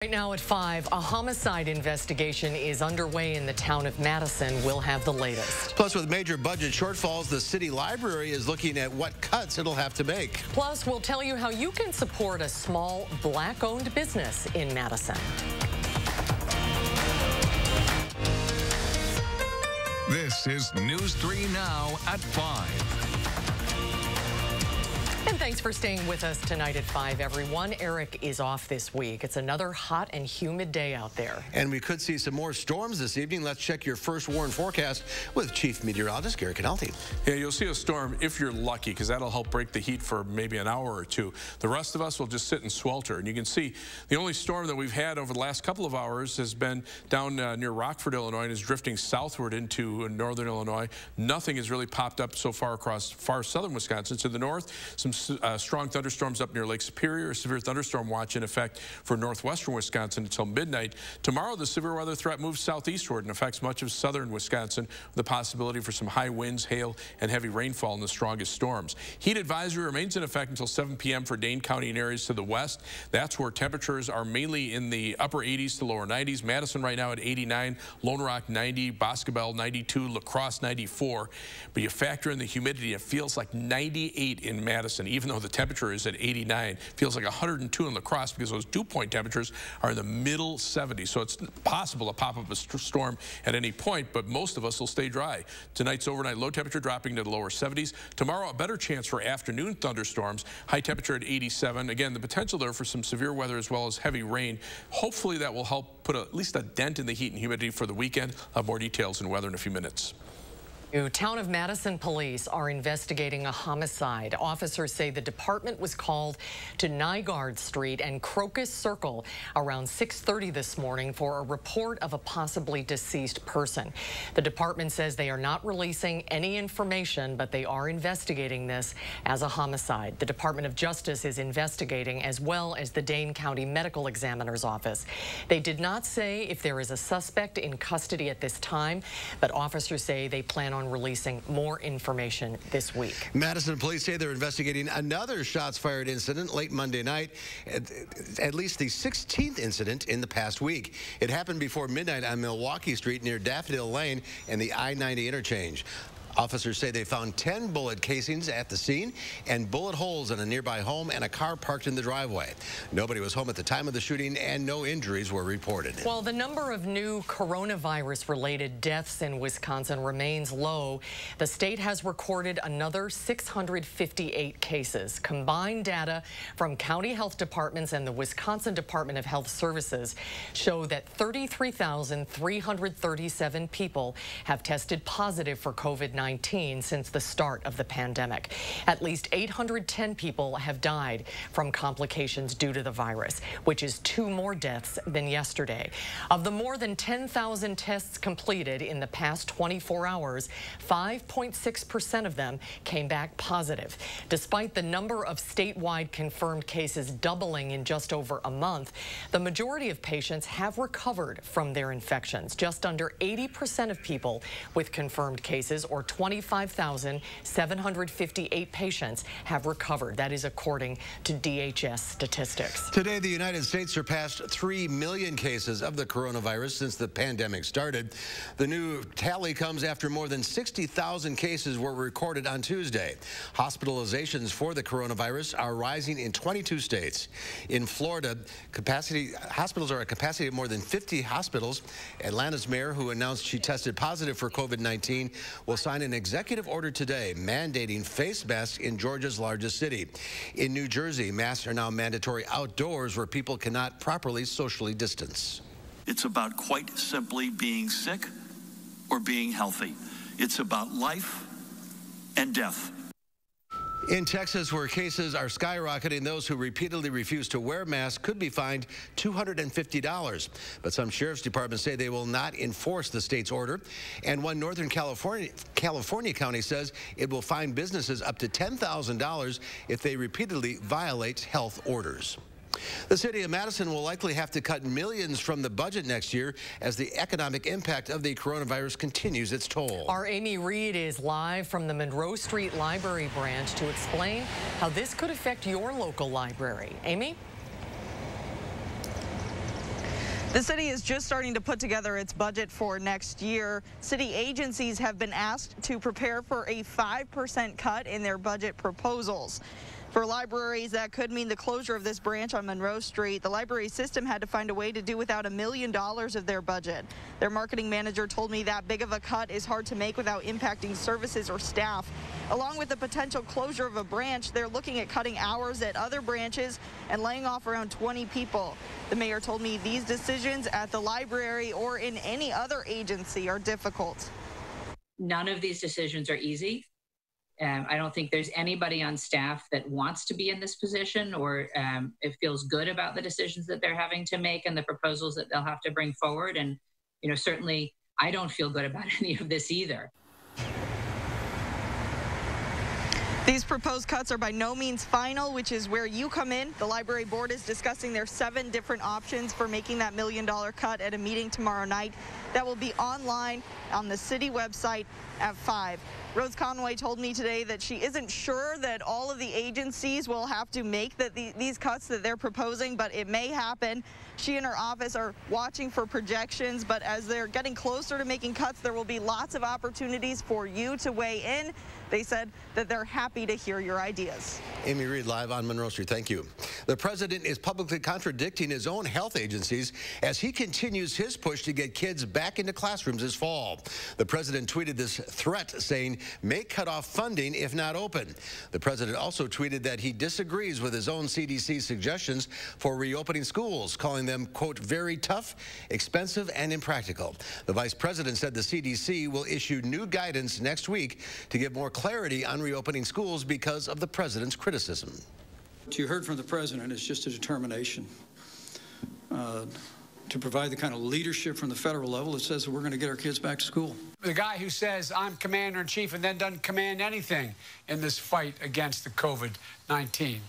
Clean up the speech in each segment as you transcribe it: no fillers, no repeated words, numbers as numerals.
Right now at 5, a homicide investigation is underway in the town of Madison. We'll have the latest. Plus, with major budget shortfalls, the city library is looking at what cuts it'll have to make. Plus, we'll tell you how you can support a small Black-owned business in Madison. This is News 3 Now at 5. And thanks for staying with us tonight at 5, everyone. Eric is off this week. It's another hot and humid day out there. And we could see some more storms this evening. Let's check your first warn forecast with Chief Meteorologist Gary Canalti. Yeah, you'll see a storm if you're lucky, because that'll help break the heat for maybe an hour or two. The rest of us will just sit and swelter. And you can see the only storm that we've had over the last couple of hours has been down near Rockford, Illinois, and is drifting southward into northern Illinois. Nothing has really popped up so far across far southern Wisconsin. To the north, some strong thunderstorms up near Lake Superior. A severe thunderstorm watch in effect for northwestern Wisconsin until midnight. Tomorrow, the severe weather threat moves southeastward and affects much of southern Wisconsin, with the possibility for some high winds, hail, and heavy rainfall in the strongest storms. Heat advisory remains in effect until 7 p.m. for Dane County and areas to the west. That's where temperatures are mainly in the upper 80s to lower 90s. Madison right now at 89, Lone Rock 90, Boscobel 92, La Crosse 94. But you factor in the humidity, it feels like 98 in Madison, even though the temperature is at 89. Feels like 102 in La Crosse because those dew point temperatures are in the middle 70s. So it's possible to pop up a storm at any point, but most of us will stay dry. Tonight's overnight low temperature dropping to the lower 70s. Tomorrow, a better chance for afternoon thunderstorms. High temperature at 87. Again, the potential there for some severe weather as well as heavy rain. Hopefully that will help put at least a dent in the heat and humidity for the weekend. I'll have more details and weather in a few minutes. Town of Madison police are investigating a homicide. Officers say the department was called to Nygaard Street and Crocus Circle around 6:30 this morning for a report of a possibly deceased person. The department says they are not releasing any information, but they are investigating this as a homicide. The Department of Justice is investigating, as well as the Dane County Medical Examiner's Office. They did not say if there is a suspect in custody at this time, but officers say they plan on releasing more information this week. Madison police say they're investigating another shots fired incident late Monday night, at least the 16th incident in the past week. It happened before midnight on Milwaukee Street near Daffodil Lane and the I-90 interchange. Officers say they found 10 bullet casings at the scene and bullet holes in a nearby home and a car parked in the driveway. Nobody was home at the time of the shooting and no injuries were reported. Well, the number of new coronavirus-related deaths in Wisconsin remains low. The state has recorded another 658 cases. Combined data from county health departments and the Wisconsin Department of Health Services show that 33,337 people have tested positive for COVID-19 since the start of the pandemic. At least 810 people have died from complications due to the virus, which is 2 more deaths than yesterday. Of the more than 10,000 tests completed in the past 24 hours, 5.6% of them came back positive. Despite the number of statewide confirmed cases doubling in just over a month, the majority of patients have recovered from their infections. Just under 80% of people with confirmed cases, or 25,758 patients, have recovered. That is according to DHS statistics. Today, the United States surpassed 3 million cases of the coronavirus since the pandemic started. The new tally comes after more than 60,000 cases were recorded on Tuesday. Hospitalizations for the coronavirus are rising in 22 states. In Florida, hospitals are at capacity of more than 50 hospitals. Atlanta's mayor, who announced she tested positive for COVID-19, will sign an executive order today mandating face masks in Georgia's largest city. In New Jersey, masks are now mandatory outdoors where people cannot properly socially distance. It's about quite simply being sick or being healthy. It's about life and death. In Texas, where cases are skyrocketing, those who repeatedly refuse to wear masks could be fined $250. But some sheriff's departments say they will not enforce the state's order. And one Northern California county says it will fine businesses up to $10,000 if they repeatedly violate health orders. The city of Madison will likely have to cut millions from the budget next year as the economic impact of the coronavirus continues its toll. Our Amy Reed is live from the Monroe Street Library branch to explain how this could affect your local library. Amy? The city is just starting to put together its budget for next year. City agencies have been asked to prepare for a 5% cut in their budget proposals. For libraries, that could mean the closure of this branch on Monroe Street. The library system had to find a way to do without $1 million of their budget. Their marketing manager told me that big of a cut is hard to make without impacting services or staff. Along with the potential closure of a branch, they're looking at cutting hours at other branches and laying off around 20 people. The mayor told me these decisions at the library or in any other agency are difficult. None of these decisions are easy. I don't think there's anybody on staff that wants to be in this position or it feels good about the decisions that they're having to make and the proposals that they'll have to bring forward. And, you know, certainly I don't feel good about any of this either. These proposed cuts are by no means final, which is where you come in. The library board is discussing their 7 different options for making that $1 million cut at a meeting tomorrow night. That will be online on the city website at 5. Rose Conway told me today that she isn't sure that all of the agencies will have to make these cuts that they're proposing, but it may happen. She and her office are watching for projections, but as they're getting closer to making cuts, there will be lots of opportunities for you to weigh in. They said that they're happy to hear your ideas. Amy Reed live on Monroe Street. Thank you. The president is publicly contradicting his own health agencies as he continues his push to get kids back into classrooms this fall. The president tweeted this threat saying, may cut off funding if not open. The president also tweeted that he disagrees with his own CDC suggestions for reopening schools, calling them, quote, very tough, expensive, and impractical. The vice president said the CDC will issue new guidance next week to give more clarity on reopening schools because of the president's criticism. What you heard from the president is just a determination to provide the kind of leadership from the federal level that says that we're going to get our kids back to school. The guy who says, I'm commander-in-chief, and then doesn't command anything in this fight against the COVID-19.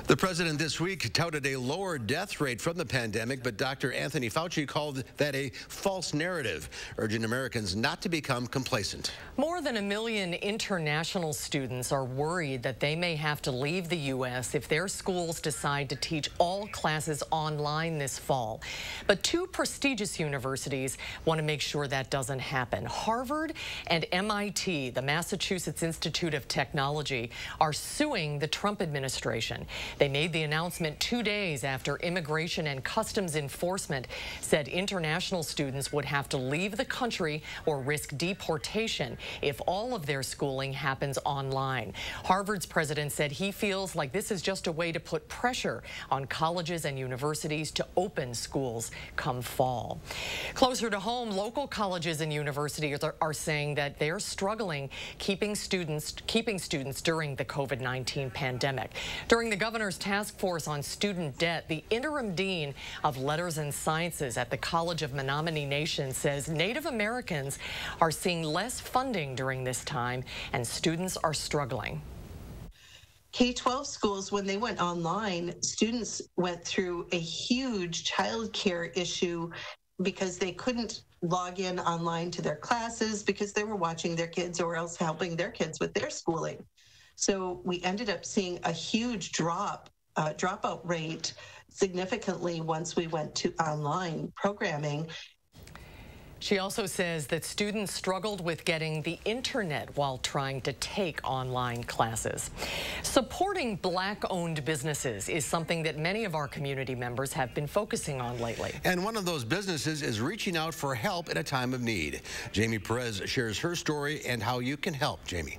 The president this week touted a lower death rate from the pandemic, but Dr. Anthony Fauci called that a false narrative, urging Americans not to become complacent. More than 1 million international students are worried that they may have to leave the U.S. if their schools decide to teach all classes online this fall. But 2 prestigious universities want to make sure that doesn't happen. Harvard and MIT, the Massachusetts Institute of Technology, are suing the Trump administration. They made the announcement 2 days after Immigration and Customs Enforcement said international students would have to leave the country or risk deportation if all of their schooling happens online. Harvard's president said he feels like this is just a way to put pressure on colleges and universities to open schools come fall. Closer to home, local colleges and universities are saying that they're struggling keeping students during the COVID-19 pandemic. During the governor's task force on student debt, the interim dean of Letters and Sciences at the College of Menominee Nation says Native Americans are seeing less funding during this time and students are struggling. K-12 schools, when they went online, students went through a huge child care issue because they couldn't log in online to their classes because they were watching their kids or else helping their kids with their schooling. So we ended up seeing a huge dropout rate significantly once we went to online programming. She also says that students struggled with getting the internet while trying to take online classes. Supporting Black-owned businesses is something that many of our community members have been focusing on lately. And one of those businesses is reaching out for help in a time of need. Jamie Perez shares her story and how you can help. Jamie.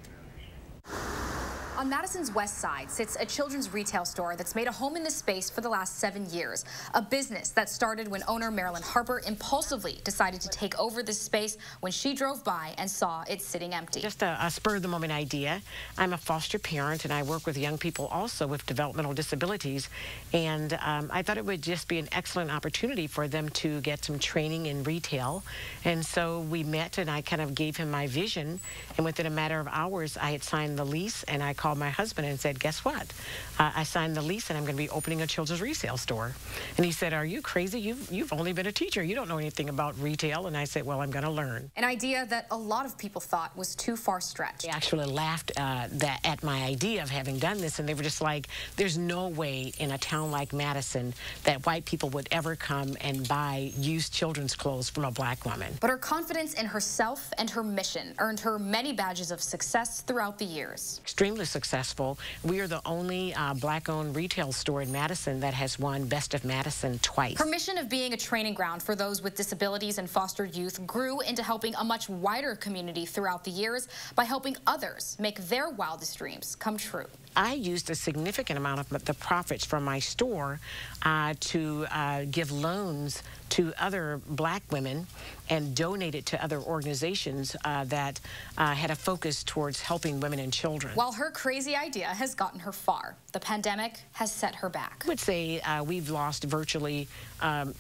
On Madison's west side sits a children's retail store that's made a home in this space for the last 7 years. A business that started when owner Marilyn Harper impulsively decided to take over this space when she drove by and saw it sitting empty. Just a spur-of-the-moment idea. I'm a foster parent and I work with young people also with developmental disabilities. And I thought it would just be an excellent opportunity for them to get some training in retail. And so we met and I kind of gave him my vision. And within a matter of hours, I had signed the lease and I called called my husband and said, guess what? I signed the lease and I'm going to be opening a children's resale store. And he said, are you crazy? You've only been a teacher. You don't know anything about retail. And I said, well, I'm going to learn. An idea that a lot of people thought was too far stretched. They actually laughed at my idea of having done this, and they were just like, there's no way in a town like Madison that white people would ever come and buy used children's clothes from a black woman. But her confidence in herself and her mission earned her many badges of success throughout the years. Extremely successful. We are the only black-owned retail store in Madison that has won Best of Madison twice. Her mission of being a training ground for those with disabilities and foster youth grew into helping a much wider community throughout the years by helping others make their wildest dreams come true. I used a significant amount of the profits from my store to give loans to other black women and donate it to other organizations that had a focus towards helping women and children. While her crazy idea has gotten her far, the pandemic has set her back. I would say we've lost virtually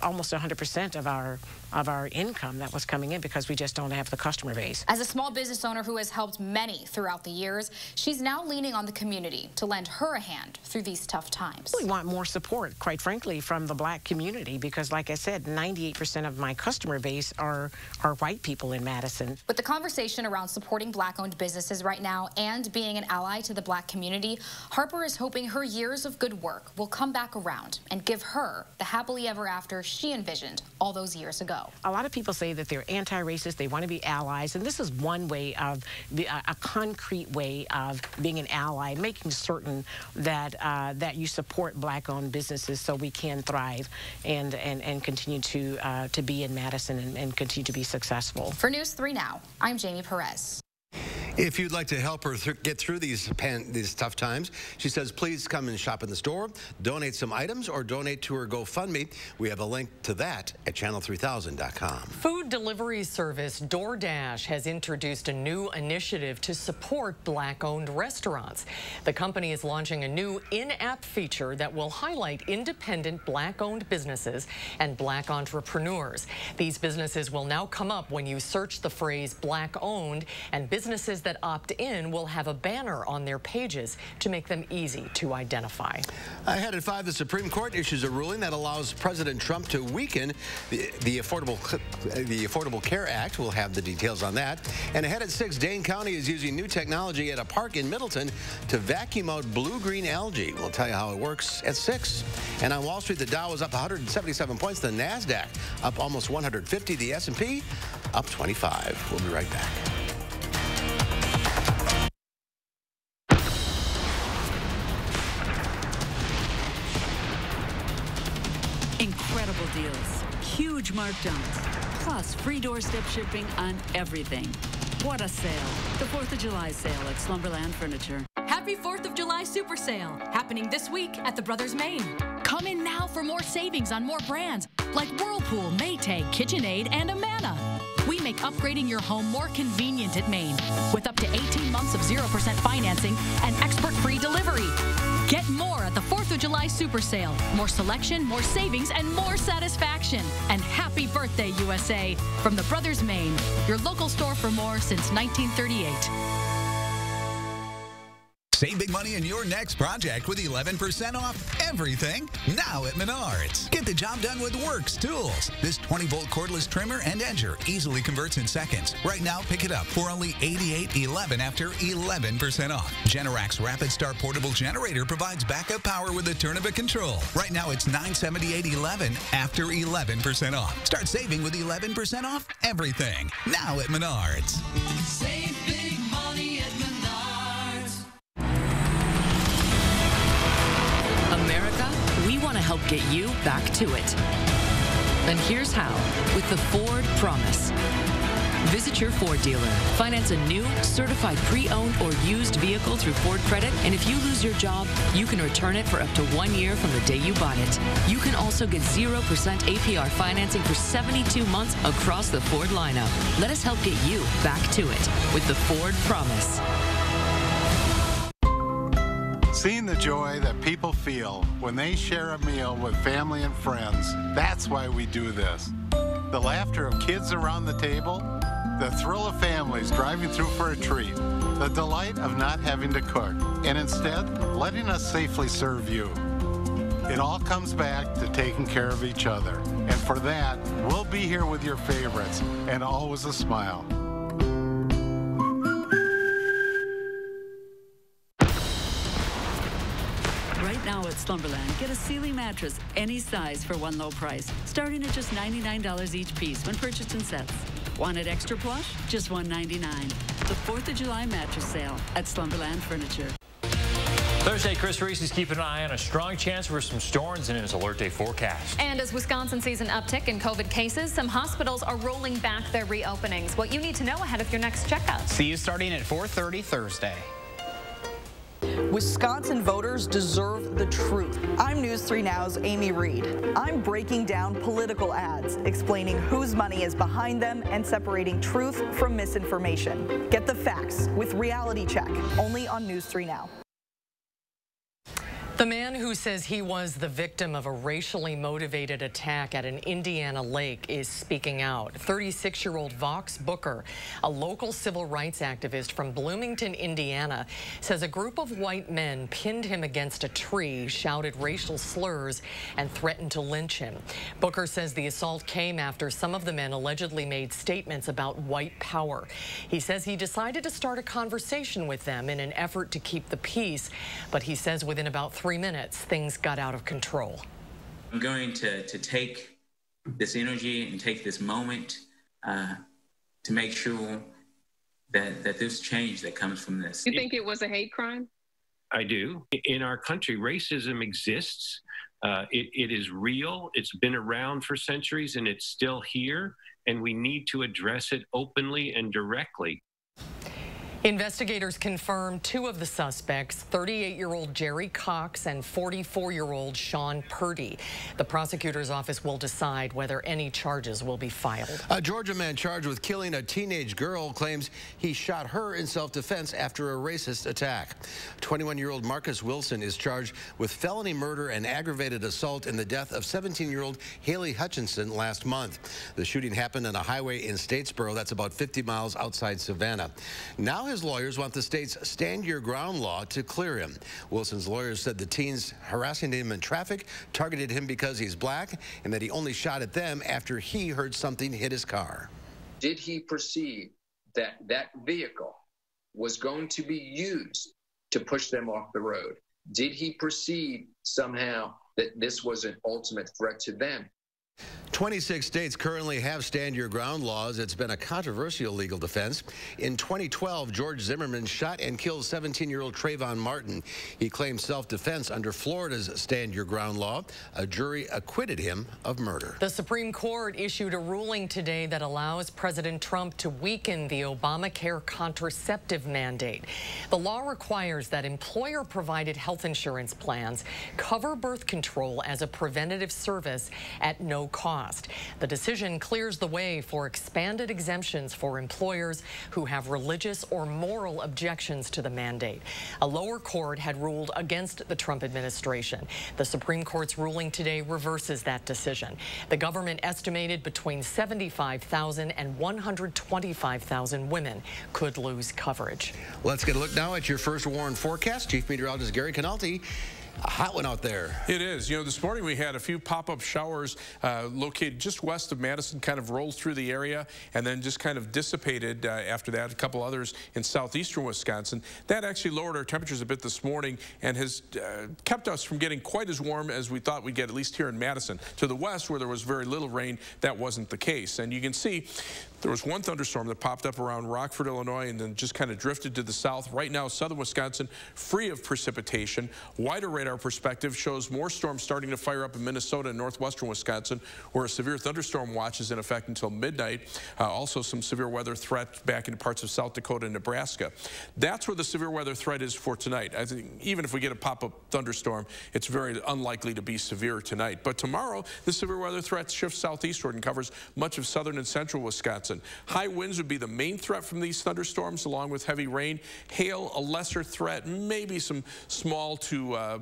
almost 100% of our income that was coming in because we just don't have the customer base. As a small business owner who has helped many throughout the years, she's now leaning on the community to lend her a hand through these tough times. We want more support, quite frankly, from the black community because, like I said, 98% of my customer base are white people in Madison. With the conversation around supporting black-owned businesses right now and being an ally to the black community, Harper is hoping her years of good work will come back around and give her the happily ever after she envisioned all those years ago. A lot of people say that they're anti-racist, they want to be allies, and this is one way of, a concrete way of being an ally, making certain that that you support black-owned businesses so we can thrive and continue to be in Madison and continue to be successful. For News 3 Now, I'm Jamie Perez. If you'd like to help her get through these tough times, she says, please come and shop in the store, donate some items, or donate to her GoFundMe. We have a link to that at channel3000.com. Food delivery service DoorDash has introduced a new initiative to support black-owned restaurants. The company is launching a new in-app feature that will highlight independent black-owned businesses and black entrepreneurs. These businesses will now come up when you search the phrase black-owned, and businesses that opt in will have a banner on their pages to make them easy to identify. Ahead at 5, the Supreme Court issues a ruling that allows President Trump to weaken the Affordable Care Act. We'll have the details on that. And ahead at 6, Dane County is using new technology at a park in Middleton to vacuum out blue-green algae. We'll tell you how it works at 6. And on Wall Street, the Dow is up 177 points. The NASDAQ up almost 150. The S&P up 25. We'll be right back. Incredible deals, huge markdowns, plus free doorstep shipping on everything. What a sale. The 4th of July sale at Slumberland Furniture. Happy 4th of July Super Sale, happening this week at the Brothers Maine. Come in now for more savings on more brands like Whirlpool, Maytag, KitchenAid, and Amana. We make upgrading your home more convenient at Maine with up to 18 months of 0% financing and expert-free delivery. Get more at the 4th of July Super Sale. More selection, more savings, and more satisfaction. And happy birthday, USA, from the Brothers Maine, your local store for more since 1938. Save big money in your next project with 11% off everything now at Menards. Get the job done with Works Tools. This 20-volt cordless trimmer and edger easily converts in seconds. Right now, pick it up for only $88.11 after 11% off. Generac Rapid Start Portable Generator provides backup power with a turn of a control. Right now, it's $978.11 after 11% off. Start saving with 11% off everything now at Menards. Save big money at Menards. America, we want to help get you back to it. And here's how, with the Ford Promise. Visit your Ford dealer. Finance a new, certified pre-owned or used vehicle through Ford Credit, and if you lose your job, you can return it for up to 1 year from the day you bought it. You can also get 0% APR financing for 72 months across the Ford lineup. Let us help get you back to it with the Ford Promise. Seeing the joy that people feel when they share a meal with family and friends, that's why we do this. The laughter of kids around the table, the thrill of families driving through for a treat, the delight of not having to cook, and instead letting us safely serve you. It all comes back to taking care of each other. And for that, we'll be here with your favorites, and always a smile. Right now at Slumberland, get a Sealy mattress any size for one low price, starting at just $99 each piece when purchased in sets. Want it extra plush? Just $199. The 4th of July mattress sale at Slumberland Furniture. Thursday, Chris Reese is keeping an eye on a strong chance for some storms in his alert day forecast. And as Wisconsin sees an uptick in COVID cases, some hospitals are rolling back their reopenings. What you need to know ahead of your next checkup. See you starting at 4:30 Thursday. Wisconsin voters deserve the truth. I'm News 3 Now's Amy Reed. I'm breaking down political ads, explaining whose money is behind them and separating truth from misinformation. Get the facts with Reality Check, only on News 3 Now. The man who says he was the victim of a racially motivated attack at an Indiana lake is speaking out. 36-year-old Vox Booker, a local civil rights activist from Bloomington, Indiana, says a group of white men pinned him against a tree, shouted racial slurs, and threatened to lynch him. Booker says the assault came after some of the men allegedly made statements about white power. He says he decided to start a conversation with them in an effort to keep the peace, but he says within about 3 minutes, things got out of control. I'm going to take this energy and take this moment to make sure that there's change that comes from this. You think it was a hate crime? I do. In our country, racism exists. It is real. It's been around for centuries, and it's still here, and we need to address it openly and directly. Investigators confirmed 2 of the suspects, 38-year-old Jerry Cox and 44-year-old Sean Purdy. The prosecutor's office will decide whether any charges will be filed. A Georgia man charged with killing a teenage girl claims he shot her in self-defense after a racist attack. 21-year-old Marcus Wilson is charged with felony murder and aggravated assault in the death of 17-year-old Haley Hutchinson last month. The shooting happened on a highway in Statesboro that's about 50 miles outside Savannah. Now his lawyers want the state's Stand Your Ground law to clear him. Wilson's lawyers said the teens harassing him in traffic targeted him because he's black and that he only shot at them after he heard something hit his car. Did he perceive that that vehicle was going to be used to push them off the road? Did he perceive somehow that this was an ultimate threat to them? 26 states currently have Stand Your Ground laws. It's been a controversial legal defense. In 2012, George Zimmerman shot and killed 17-year-old Trayvon Martin. He claimed self-defense under Florida's Stand Your Ground law. A jury acquitted him of murder. The Supreme Court issued a ruling today that allows President Trump to weaken the Obamacare contraceptive mandate. The law requires that employer-provided health insurance plans cover birth control as a preventative service at no cost. The decision clears the way for expanded exemptions for employers who have religious or moral objections to the mandate. A lower court had ruled against the Trump administration. The Supreme Court's ruling today reverses that decision. The government estimated between 75,000 and 125,000 women could lose coverage. Let's get a look now at your first warned forecast. Chief Meteorologist Gary Canalti. A hot one out there. It is. You know, this morning we had a few pop-up showers located just west of Madison, kind of rolled through the area and then just kind of dissipated after that. A couple others in southeastern Wisconsin. That actually lowered our temperatures a bit this morning and has kept us from getting quite as warm as we thought we'd get, at least here in Madison. To the west, where there was very little rain, that wasn't the case. And you can see there was one thunderstorm that popped up around Rockford, Illinois, and then just kind of drifted to the south. Right now, southern Wisconsin, free of precipitation. Wider radar perspective shows more storms starting to fire up in Minnesota and northwestern Wisconsin, where a severe thunderstorm watch is in effect until midnight. Also, some severe weather threat back in parts of South Dakota and Nebraska. That's where the severe weather threat is for tonight. I think even if we get a pop-up thunderstorm, it's very unlikely to be severe tonight. But tomorrow, the severe weather threat shifts southeastward and covers much of southern and central Wisconsin. High winds would be the main threat from these thunderstorms, along with heavy rain. Hail, a lesser threat, maybe some small to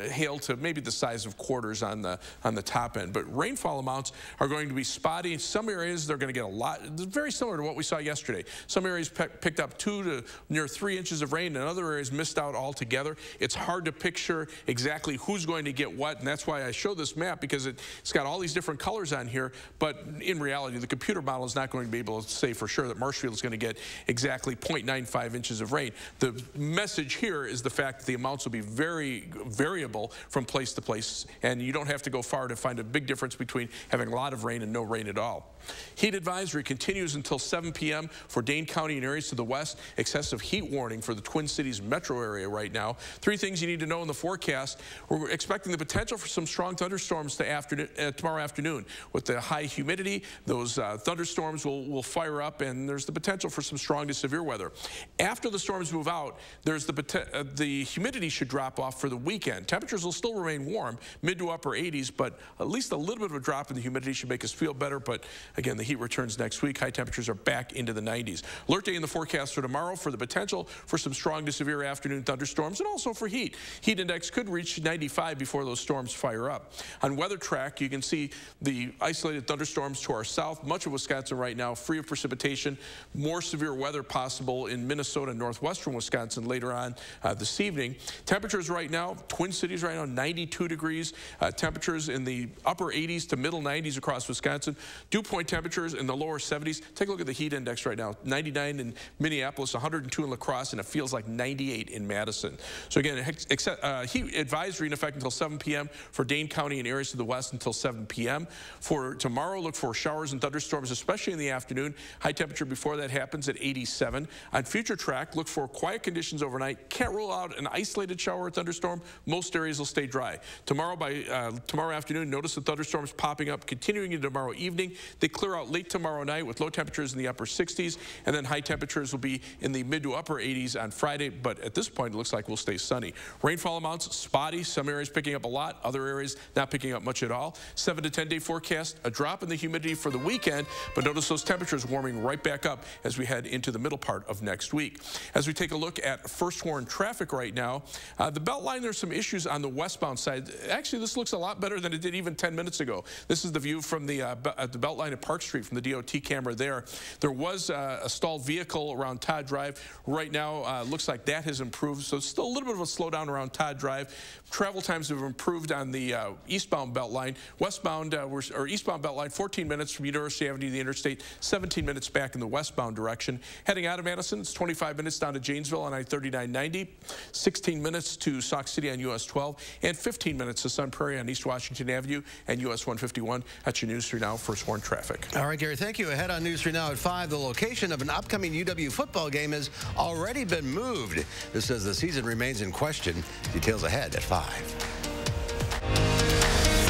hail to maybe the size of quarters on the top end. But rainfall amounts are going to be spotty. Some areas they're going to get a lot, very similar to what we saw yesterday. Some areas picked up 2 to near 3 inches of rain, and other areas missed out altogether. It's hard to picture exactly who's going to get what, and that's why I show this map, because it's got all these different colors on here. But in reality, the computer model is not going to be able to say for sure that Marshfield is going to get exactly 0.95 inches of rain. The message here is the fact that the amounts will be very variable from place to place, and you don't have to go far to find a big difference between having a lot of rain and no rain at all. Heat advisory continues until 7 p.m. for Dane County and areas to the west. Excessive heat warning for the Twin Cities metro area right now. 3 things you need to know in the forecast. We're expecting the potential for some strong thunderstorms tomorrow afternoon. With the high humidity, those thunderstorms will fire up, and there's the potential for some strong to severe weather. After the storms move out, there's the humidity should drop off for the weekend. Temperatures will still remain warm, mid to upper 80s, but at least a little bit of a drop in the humidity should make us feel better. But again, the heat returns next week. High temperatures are back into the 90s. Alert day in the forecast for tomorrow for the potential for some strong to severe afternoon thunderstorms, and also for heat. Heat index could reach 95 before those storms fire up. On Weather Track, you can see the isolated thunderstorms to our south. Much of Wisconsin right now free of precipitation. More severe weather possible in Minnesota and northwestern Wisconsin later on this evening. Temperatures right now, Twin Cities right now, 92 degrees. Temperatures in the upper 80s to middle 90s across Wisconsin. Dew point temperatures in the lower 70s. Take a look at the heat index right now. 99 in Minneapolis, 102 in La Crosse, and it feels like 98 in Madison. So again, heat advisory in effect until 7 p.m. for Dane County and areas to the west until 7 p.m. For tomorrow, look for showers and thunderstorms, especially in the afternoon. High temperature before that happens at 87. On Future Track, look for quiet conditions overnight. Can't rule out an isolated shower or thunderstorm. Most areas will stay dry. Tomorrow afternoon, notice the thunderstorms popping up, continuing into tomorrow evening. They clear out late tomorrow night with low temperatures in the upper 60s, and then high temperatures will be in the mid to upper 80s on Friday, but at this point it looks like we'll stay sunny. Rainfall amounts spotty, some areas picking up a lot, other areas not picking up much at all. 7 to 10 day forecast, a drop in the humidity for the weekend, but notice those temperatures warming right back up as we head into the middle part of next week. As we take a look at first horn traffic right now, the Beltline, there's some issues on the westbound side. Actually, this looks a lot better than it did even 10 minutes ago. This is the view from the Beltline at Park Street from the DOT camera there. There was a stalled vehicle around Todd Drive. Right now, looks like that has improved, so it's still a little bit of a slowdown around Todd Drive. Travel times have improved on the eastbound Beltline. Westbound, or eastbound Beltline, 14 minutes from University Avenue to the interstate, 17 minutes back in the westbound direction. Heading out of Madison, it's 25 minutes down to Janesville on I-3990, 16 minutes to Sauk City on US 12, and 15 minutes to Sun Prairie on East Washington Avenue and US 151. That's your News 3 Now first horn traffic. All right, Gary, thank you. Ahead on News 3 Now at 5, the location of an upcoming UW football game has already been moved. This says the season remains in question. Details ahead at 5.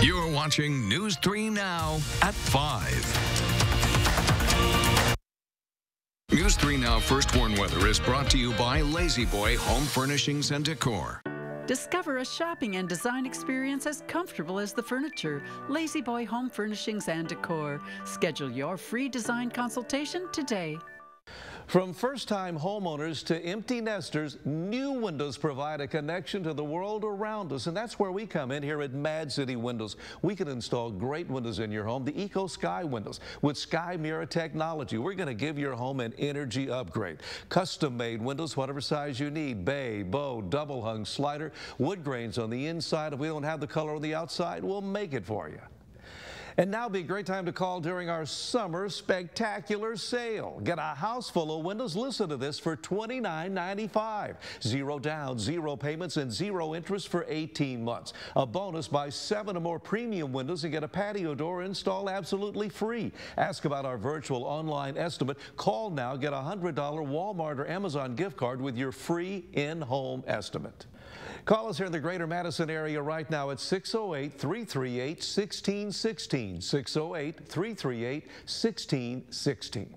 You're watching News 3 Now at 5. News 3 Now First Horn Weather is brought to you by Lazy Boy Home Furnishings and Decor. Discover a shopping and design experience as comfortable as the furniture. Lazy Boy Home Furnishings and Decor. Schedule your free design consultation today. From first-time homeowners to empty nesters, new windows provide a connection to the world around us, and that's where we come in here at Mad City Windows. We can install great windows in your home, the Eco Sky windows. With Sky Mirror technology, we're going to give your home an energy upgrade. Custom-made windows, whatever size you need, bay, bow, double-hung, slider, wood grains on the inside. If we don't have the color on the outside, we'll make it for you. And now would be a great time to call during our summer spectacular sale. Get a house full of windows. Listen to this for $29.95. 0 down, 0 payments, and 0 interest for 18 months. A bonus, buy 7 or more premium windows and get a patio door installed absolutely free. Ask about our virtual online estimate. Call now. Get a $100 Walmart or Amazon gift card with your free in-home estimate. Call us here in the greater Madison area right now at 608-338-1616. 608-338-1616.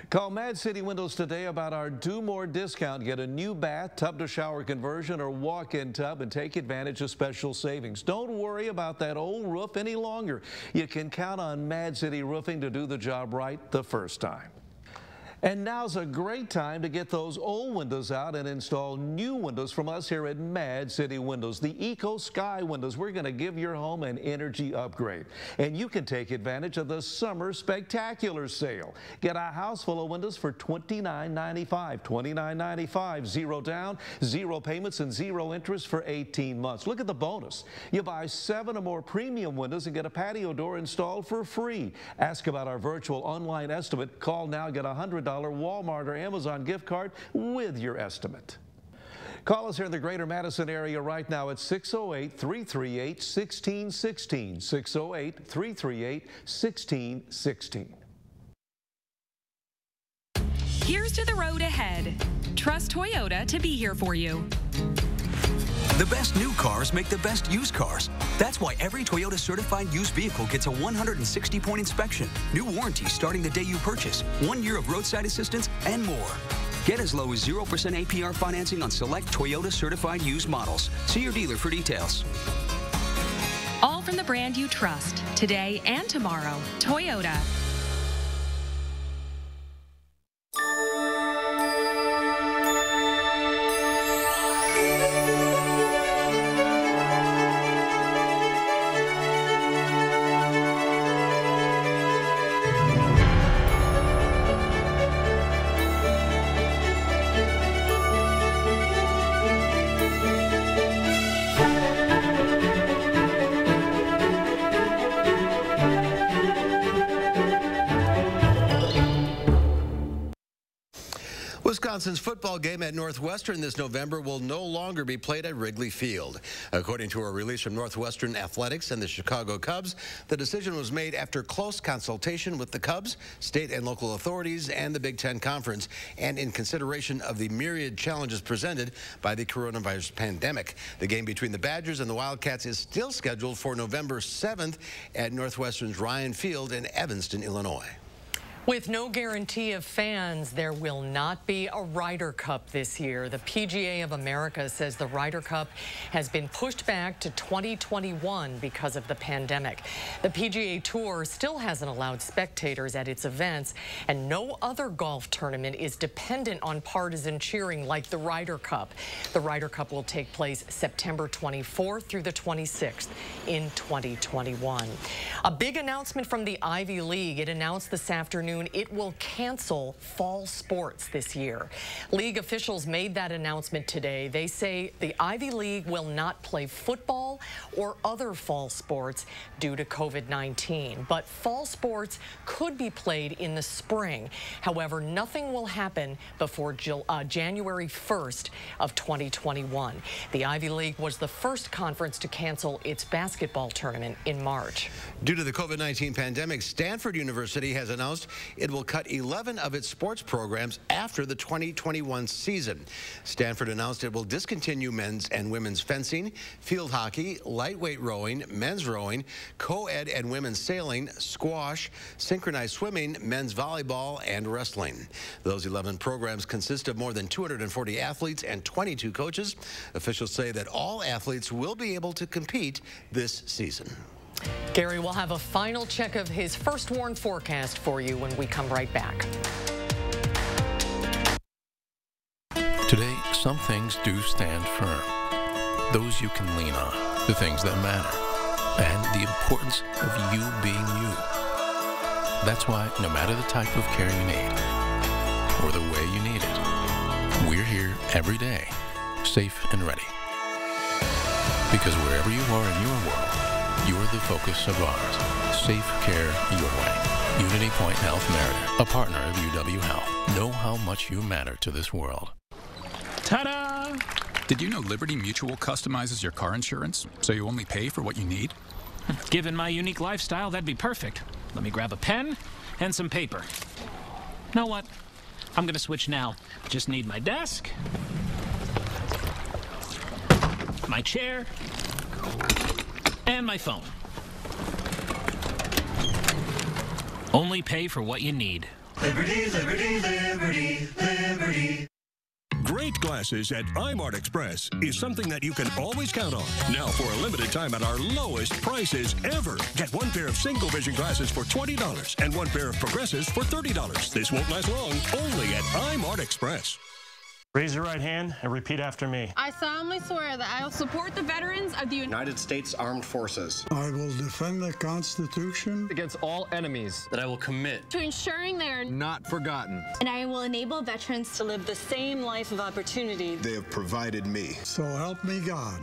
Call Mad City Windows today about our Do More discount. Get a new bath, tub to shower conversion, or walk-in tub and take advantage of special savings. Don't worry about that old roof any longer. You can count on Mad City Roofing to do the job right the first time. And now's a great time to get those old windows out and install new windows from us here at Mad City Windows. The Eco Sky windows, we're going to give your home an energy upgrade. And you can take advantage of the Summer Spectacular Sale. Get a house full of windows for $29.95. $29.95, zero down, zero payments, and zero interest for 18 months. Look at the bonus. You buy 7 or more premium windows and get a patio door installed for free. Ask about our virtual online estimate. Call now, get a $100 Walmart or Amazon gift card with your estimate. Call us here in the greater Madison area right now at 608-338-1616. 608-338-1616. Here's to the road ahead. Trust Toyota to be here for you. The best new cars make the best used cars. That's why every Toyota certified used vehicle gets a 160-point inspection, new warranties starting the day you purchase, 1 year of roadside assistance, and more. Get as low as 0% APR financing on select Toyota certified used models. See your dealer for details. All from the brand you trust, today and tomorrow. Toyota. Wisconsin's football game at Northwestern this November will no longer be played at Wrigley Field. According to a release from Northwestern Athletics and the Chicago Cubs, the decision was made after close consultation with the Cubs, state and local authorities, and the Big Ten Conference, and in consideration of the myriad challenges presented by the coronavirus pandemic. The game between the Badgers and the Wildcats is still scheduled for November 7th at Northwestern's Ryan Field in Evanston, Illinois. With no guarantee of fans, there will not be a Ryder Cup this year. The PGA of America says the Ryder Cup has been pushed back to 2021 because of the pandemic. The PGA Tour still hasn't allowed spectators at its events, and no other golf tournament is dependent on partisan cheering like the Ryder Cup. The Ryder Cup will take place September 24th through the 26th in 2021. A big announcement from the Ivy League. It announced this afternoon it will cancel fall sports this year. League officials made that announcement today. They say the Ivy League will not play football or other fall sports due to COVID-19, but fall sports could be played in the spring. However, nothing will happen before January 1st of 2021. The Ivy League was the first conference to cancel its basketball tournament in March. Due to the COVID-19 pandemic, Stanford University has announced it will cut 11 of its sports programs after the 2021 season. Stanford announced it will discontinue men's and women's fencing, field hockey, lightweight rowing, men's rowing, co-ed and women's sailing, squash, synchronized swimming, men's volleyball, and wrestling. Those 11 programs consist of more than 240 athletes and 22 coaches. Officials say that all athletes will be able to compete this season. Gary will have a final check of his first warn forecast for you when we come right back. Today, some things do stand firm. Those you can lean on, the things that matter, and the importance of you being you. That's why no matter the type of care you need, or the way you need it, we're here every day, safe and ready. Because wherever you are in your world, you're the focus of ours. Safe care your way. Unity Point Health Merida, a partner of UW Health. Know how much you matter to this world. Ta-da! Did you know Liberty Mutual customizes your car insurance so you only pay for what you need? Given my unique lifestyle, that'd be perfect. Let me grab a pen and some paper. Know what? I'm gonna switch now. Just need my desk, my chair, and my phone. Only pay for what you need. Liberty, liberty, liberty, liberty. Great glasses at iMart Express is something that you can always count on. Now, for a limited time at our lowest prices ever. Get one pair of single vision glasses for $20 and one pair of progressives for $30. This won't last long, only at iMart Express. Raise your right hand and repeat after me. I solemnly swear that I will support the veterans of the United States Armed Forces. I will defend the Constitution Against all enemies. That I will commit to ensuring they are not forgotten. And I will enable veterans to live the same life of opportunity they have provided me. So help me God.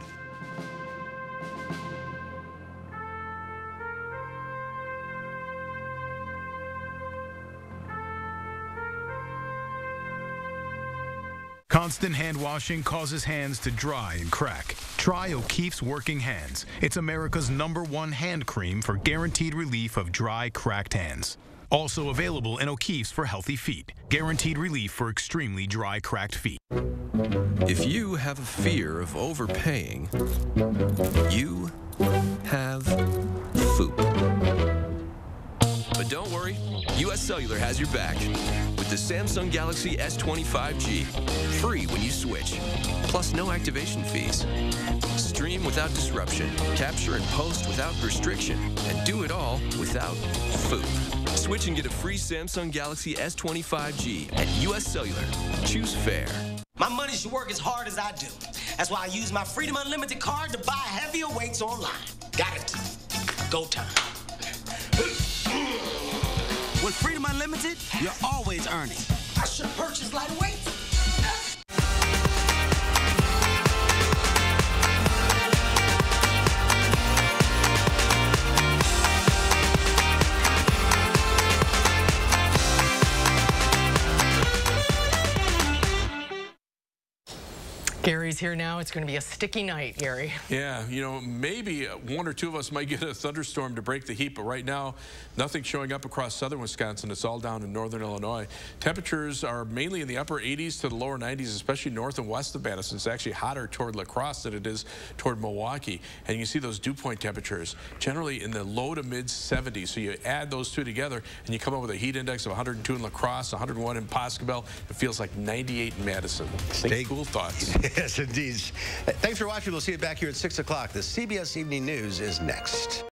Constant hand washing causes hands to dry and crack. Try O'Keeffe's Working Hands. It's America's #1 hand cream for guaranteed relief of dry, cracked hands. Also available in O'Keeffe's for healthy feet. Guaranteed relief for extremely dry, cracked feet. If you have a fear of overpaying, you have FOOP. But don't worry, US Cellular has your back with the Samsung Galaxy S25G. Free when you switch, plus no activation fees. Stream without disruption, capture and post without restriction, and do it all without FOOP. Switch and get a free Samsung Galaxy S25G at US Cellular. Choose fair. My money should work as hard as I do. That's why I use my Freedom Unlimited card to buy heavier weights online. Got it. Go time. With Freedom Unlimited, you're always earning. I should purchase lighter weights. Gary's here now. It's going to be a sticky night, Gary. Yeah, you know, maybe one or two of us might get a thunderstorm to break the heat, but right now, nothing showing up across southern Wisconsin. It's all down in northern Illinois. Temperatures are mainly in the upper 80s to the lower 90s, especially north and west of Madison. It's actually hotter toward La Crosse than it is toward Milwaukee. And you can see those dew point temperatures generally in the low to mid 70s. So you add those two together and you come up with a heat index of 102 in La Crosse, 101 in Poscabel. It feels like 98 in Madison. Stay cool thoughts. Yes, indeed. Thanks for watching. We'll see you back here at 6 o'clock. The CBS Evening News is next.